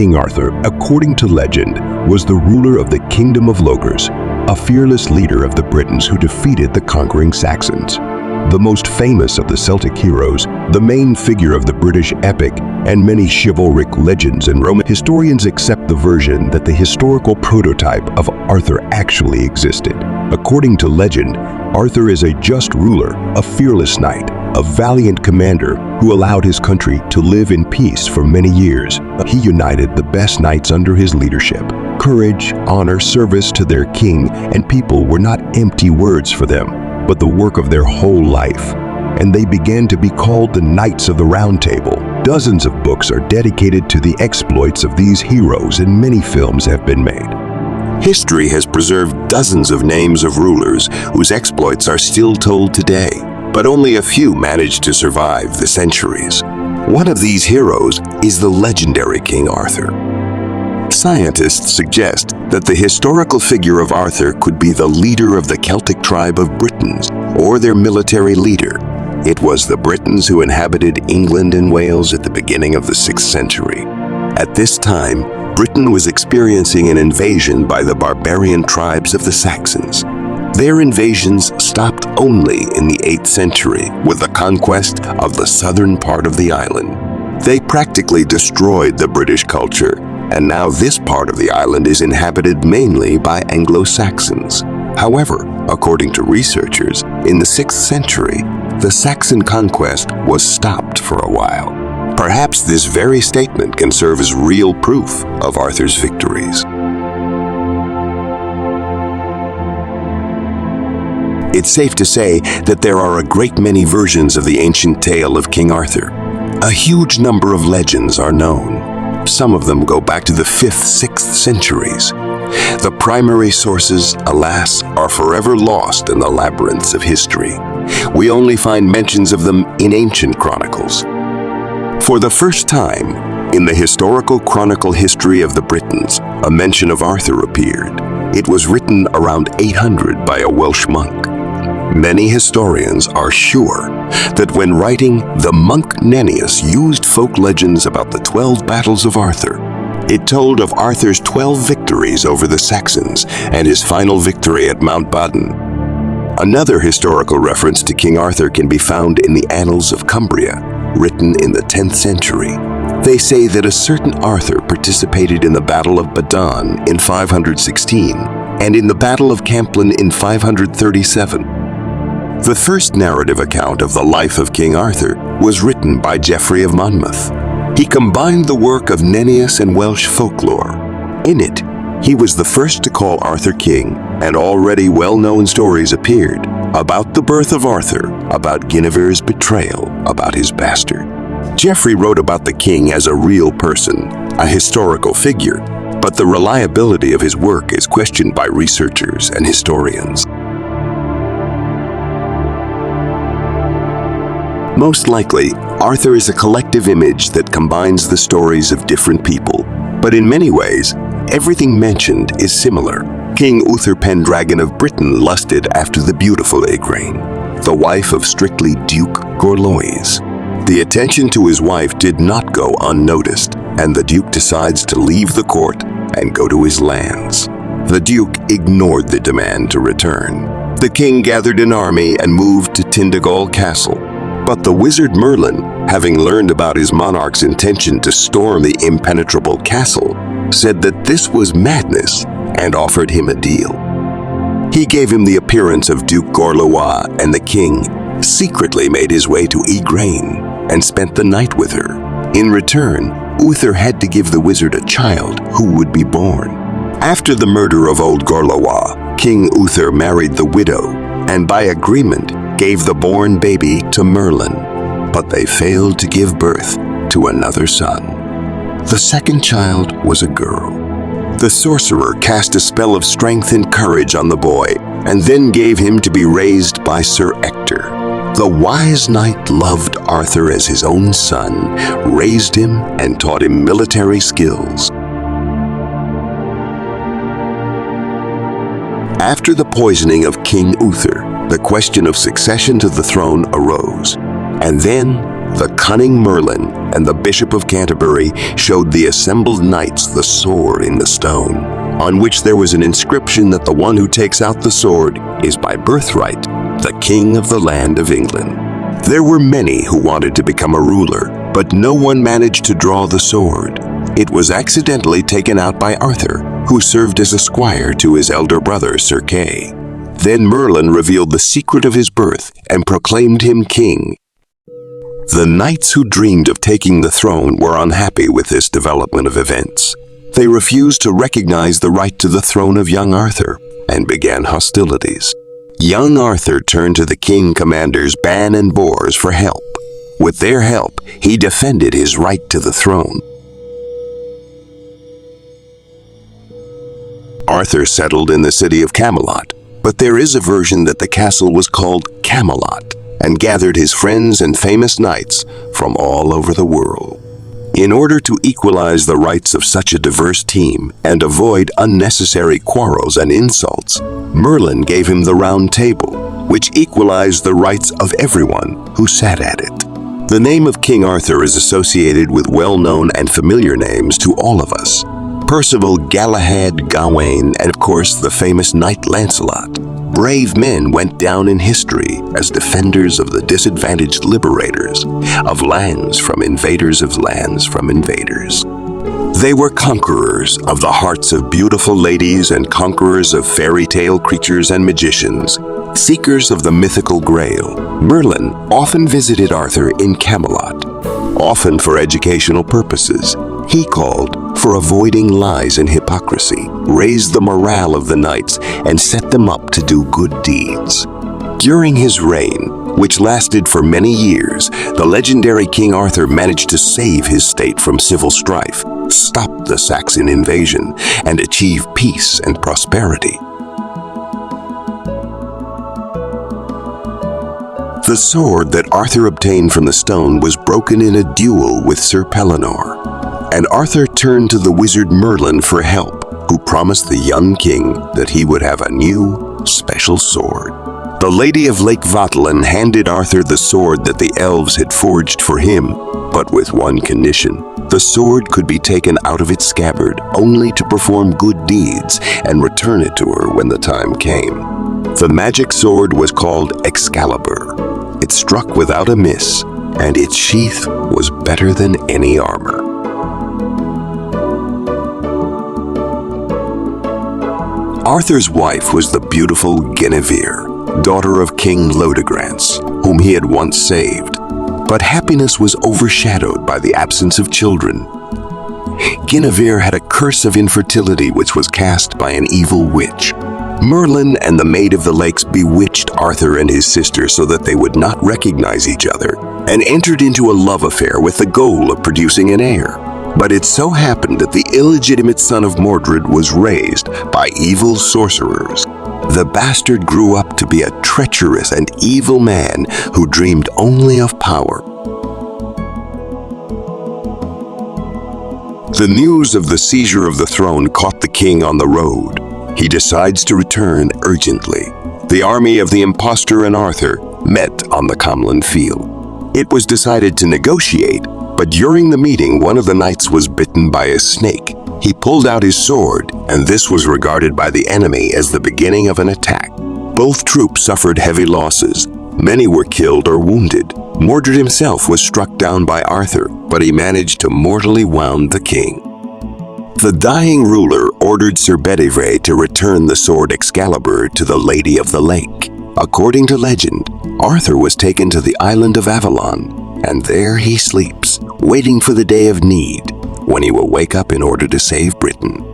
King Arthur, according to legend, was the ruler of the Kingdom of Logres, a fearless leader of the Britons who defeated the conquering Saxons. The most famous of the Celtic heroes, the main figure of the British epic, and many chivalric legends and Roman historians accept the version that the historical prototype of Arthur actually existed. According to legend, Arthur is a just ruler, a fearless knight, a valiant commander who allowed his country to live in peace for many years. He united the best knights under his leadership. Courage, honor, service to their king and people were not empty words for them, but the work of their whole life. And they began to be called the Knights of the Round Table. Dozens of books are dedicated to the exploits of these heroes, and many films have been made. History has preserved dozens of names of rulers whose exploits are still told today, but only a few managed to survive the centuries. One of these heroes is the legendary King Arthur. Scientists suggest that the historical figure of Arthur could be the leader of the Celtic tribe of Britons, or their military leader. It was the Britons who inhabited England and Wales at the beginning of the 6th century. At this time, Britain was experiencing an invasion by the barbarian tribes of the Saxons. Their invasions stopped only in the 8th century with the conquest of the southern part of the island. They practically destroyed the British culture, and now this part of the island is inhabited mainly by Anglo-Saxons. However, according to researchers, in the 6th century, the Saxon conquest was stopped for a while. Perhaps this very statement can serve as real proof of Arthur's victories. It's safe to say that there are a great many versions of the ancient tale of King Arthur. A huge number of legends are known. Some of them go back to the 5th, 6th centuries. The primary sources, alas, are forever lost in the labyrinths of history. We only find mentions of them in ancient chronicles. For the first time, in the historical chronicle history of the Britons, a mention of Arthur appeared. It was written around 800 by a Welsh monk. Many historians are sure that when writing, the monk Nennius used folk legends about the 12 battles of Arthur. It told of Arthur's 12 victories over the Saxons and his final victory at Mount Badon. Another historical reference to King Arthur can be found in the Annals of Cumbria, written in the 10th century. They say that a certain Arthur participated in the Battle of Badon in 516 and in the Battle of Camplin in 537. The first narrative account of the life of King Arthur was written by Geoffrey of Monmouth. He combined the work of Nennius and Welsh folklore. In it, he was the first to call Arthur king, and already well-known stories appeared about the birth of Arthur, about Guinevere's betrayal, about his bastard. Geoffrey wrote about the king as a real person, a historical figure, but the reliability of his work is questioned by researchers and historians. Most likely, Arthur is a collective image that combines the stories of different people, but in many ways, everything mentioned is similar. King Uther Pendragon of Britain lusted after the beautiful Igraine, the wife of strictly Duke Gorlois. The attention to his wife did not go unnoticed, and the Duke decides to leave the court and go to his lands. The Duke ignored the demand to return. The king gathered an army and moved to Tintagel Castle. But the wizard Merlin, having learned about his monarch's intention to storm the impenetrable castle, said that this was madness and offered him a deal. He gave him the appearance of Duke Gorlois, and the king secretly made his way to Igraine and spent the night with her. In return, Uther had to give the wizard a child who would be born. After the murder of old Gorlois, King Uther married the widow, and by agreement gave the born baby to Merlin, but they failed to give birth to another son. The second child was a girl. The sorcerer cast a spell of strength and courage on the boy, and then gave him to be raised by Sir Ector. The wise knight loved Arthur as his own son, raised him, and taught him military skills. After the poisoning of King Uther, the question of succession to the throne arose, and then the cunning Merlin and the Bishop of Canterbury showed the assembled knights the sword in the stone, on which there was an inscription that the one who takes out the sword is by birthright the King of the land of England. There were many who wanted to become a ruler, but no one managed to draw the sword. It was accidentally taken out by Arthur, who served as a squire to his elder brother Sir Kay. Then Merlin revealed the secret of his birth and proclaimed him king. The knights who dreamed of taking the throne were unhappy with this development of events. They refused to recognize the right to the throne of young Arthur and began hostilities. Young Arthur turned to the king commanders Ban and Bors for help. With their help, he defended his right to the throne. Arthur settled in the city of Camelot, but there is a version that the castle was called Camelot and gathered his friends and famous knights from all over the world. In order to equalize the rights of such a diverse team and avoid unnecessary quarrels and insults, Merlin gave him the Round Table, which equalized the rights of everyone who sat at it. The name of King Arthur is associated with well-known and familiar names to all of us: Percival, Galahad, Gawain, and of course the famous Knight Lancelot. Brave men went down in history as defenders of the disadvantaged, liberators of lands from invaders of lands from invaders. They were conquerors of the hearts of beautiful ladies and conquerors of fairy tale creatures and magicians, seekers of the mythical Grail. Merlin often visited Arthur in Camelot, often for educational purposes. He called for avoiding lies and hypocrisy, raised the morale of the knights, and set them up to do good deeds. During his reign, which lasted for many years, the legendary King Arthur managed to save his state from civil strife, stop the Saxon invasion, and achieve peace and prosperity. The sword that Arthur obtained from the stone was broken in a duel with Sir Pellinore, and Arthur turned to the wizard Merlin for help, who promised the young king that he would have a new, special sword. The Lady of Lake Vautelan handed Arthur the sword that the elves had forged for him, but with one condition. The sword could be taken out of its scabbard only to perform good deeds and return it to her when the time came. The magic sword was called Excalibur. It struck without a miss, and its sheath was better than any armor. Arthur's wife was the beautiful Guinevere, daughter of King Leodegrance, whom he had once saved. But happiness was overshadowed by the absence of children. Guinevere had a curse of infertility which was cast by an evil witch. Merlin and the Maid of the Lakes bewitched Arthur and his sister so that they would not recognize each other, and entered into a love affair with the goal of producing an heir. But it so happened that the illegitimate son of Mordred was raised by evil sorcerers. The bastard grew up to be a treacherous and evil man who dreamed only of power. The news of the seizure of the throne caught the king on the road. He decides to return urgently. The army of the impostor and Arthur met on the Comlan field. It was decided to negotiate, but during the meeting, one of the knights was bitten by a snake. He pulled out his sword, and this was regarded by the enemy as the beginning of an attack. Both troops suffered heavy losses. Many were killed or wounded. Mordred himself was struck down by Arthur, but he managed to mortally wound the king. The dying ruler ordered Sir Bedivere to return the sword Excalibur to the Lady of the Lake. According to legend, Arthur was taken to the island of Avalon, and there he sleeps, waiting for the day of need, when he will wake up in order to save Britain.